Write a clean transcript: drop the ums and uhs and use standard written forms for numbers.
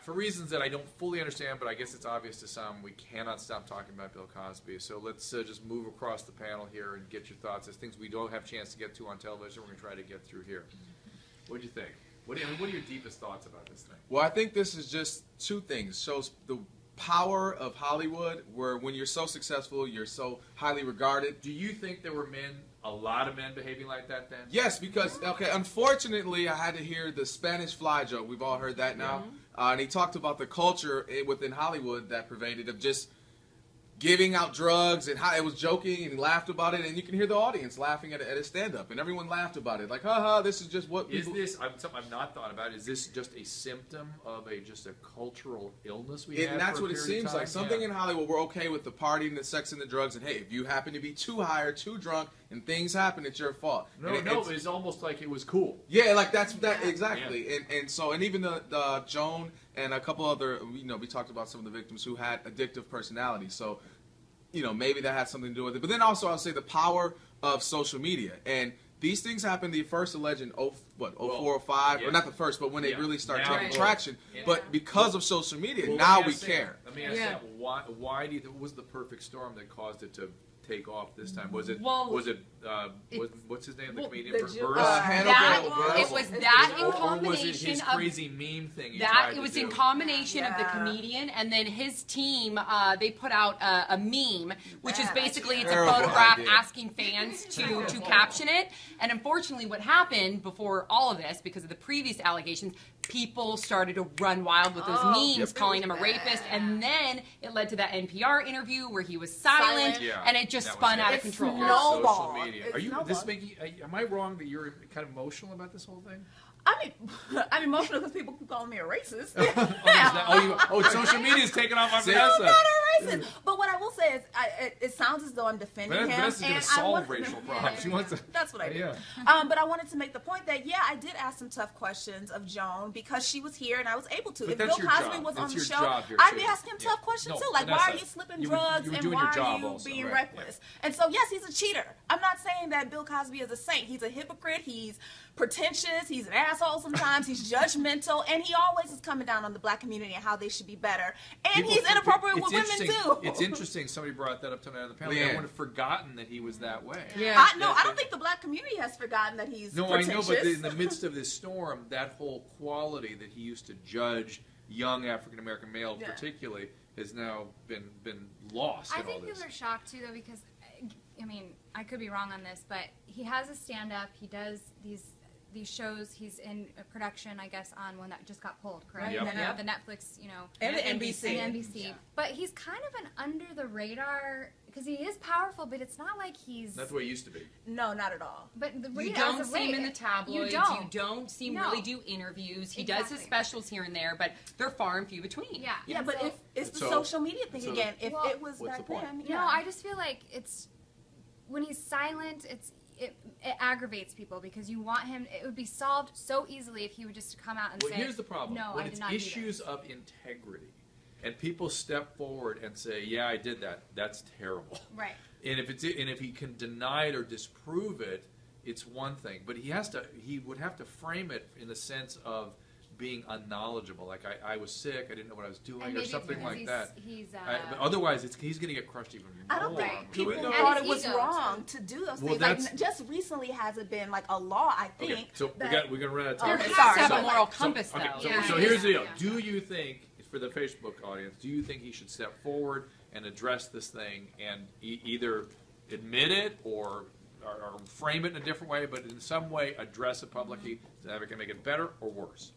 For reasons that I don't fully understand, but I guess it's obvious to some, we cannot stop talking about Bill Cosby. So let's just move across the panel here and get your thoughts. There's things we don't have a chance to get to on television. We're going to try to get through here. What do you think? What are your deepest thoughts about this thing? Well, I think this is just two things. Shows the power of Hollywood, where when you're so successful, you're so highly regarded. Do you think there were a lot of men behaving like that then? Yes, because, okay, unfortunately, I had to hear the Spanish fly joke. We've all heard that now. And he talked about the culture within Hollywood that pervaded of just giving out drugs, and how it was joking, and he laughed about it, and you can hear the audience laughing at his stand-up, and everyone laughed about it, like, haha, this is just what people... Is this, something I've not thought about, is this just a symptom of just a cultural illness we have? And that's what it seems like. Something in Hollywood, we're okay with the partying, the sex, and the drugs, and hey, if you happen to be too high or too drunk, and things happen, it's your fault. It's almost like it was cool. Yeah, like that exactly. Yeah. And even the Joan and a couple other, we talked about some of the victims who had addictive personalities. So, maybe that had something to do with it. But then also I'll say the power of social media. And these things happened, the first alleged in 04, 05, or not the first, but when they really start taking traction. But because of social media, now we care. Let me ask you, why do you think, what was the perfect storm that caused it to take off this time? Was it what's his name, the comedian? It was that in combination or was it his crazy meme thing? It was in combination of the comedian and then his team. They put out a meme, which is basically it's a photograph asking fans to caption it. And unfortunately, what happened before all of this, because of the previous allegations, people started to run wild with those memes, calling him a rapist, and then it led to that NPR interview where he was silent, and it just spun out of control. Social media. Am I wrong that you're kind of emotional about this whole thing? I'm emotional because people keep calling me a racist. Social media is taking off on Vanessa. I'm not a racist. But what I will say is, it sounds as though I'm defending him. Vanessa's going to solve racial problems. She wants to. That's what I do. Yeah. But I wanted to make the point that, I did ask some tough questions of Joan because she was here and I was able to. But if Bill Cosby was on the show, I'd be asking him tough questions too. Like, Vanessa, why are you slipping drugs and why are you being reckless? And so, yes, he's a cheater. I'm not saying that Bill Cosby is a saint. He's a hypocrite. He's pretentious. He's an asshole sometimes. He's judgmental. And he always is coming down on the black community and how they should be better. And he's inappropriate with women, too. It's interesting. Somebody brought that up tonight on the panel. Everyone had forgotten that he was that way. Yeah. I don't think the black community has forgotten that he's pretentious. I know, but in the midst of this storm, that whole quality that he used to judge young African-American males particularly has now been lost. I think people are shocked, too, though, because, I could be wrong on this, but he has a stand-up. He does these shows. He's in a production, I guess, on one that just got pulled, correct? Yep. The Netflix, and the NBC. Yeah. But he's kind of an under-the-radar, because he is powerful, but it's not like he's... That's the way he used to be. No, not at all. But you don't see him in the tabloids. You don't see him really do interviews. He does his specials here and there, but they're far and few between. Yeah, but if it's the social media thing again. If it was back then... No, I just feel like it's... When he's silent, it aggravates people because you want him. It would be solved so easily if he would just come out and say, here's the problem. No, when I did not do this. issues of integrity, and people step forward and say, "Yeah, I did that," that's terrible. Right. And if he can deny it or disprove it, it's one thing. But he would have to frame it in the sense of being unknowledgeable, like I was sick, I didn't know what I was doing, or something like that. But otherwise, he's going to get crushed even more. I don't think people thought it was wrong to do those things. Like, just recently has it been like a law, I think. Okay, so we're going to run out of time. There has to have a moral compass, though. So here's the deal. Do you think, for the Facebook audience, do you think he should step forward and address this thing and either admit it or frame it in a different way, but in some way address it publicly? Is that going to make it better or worse?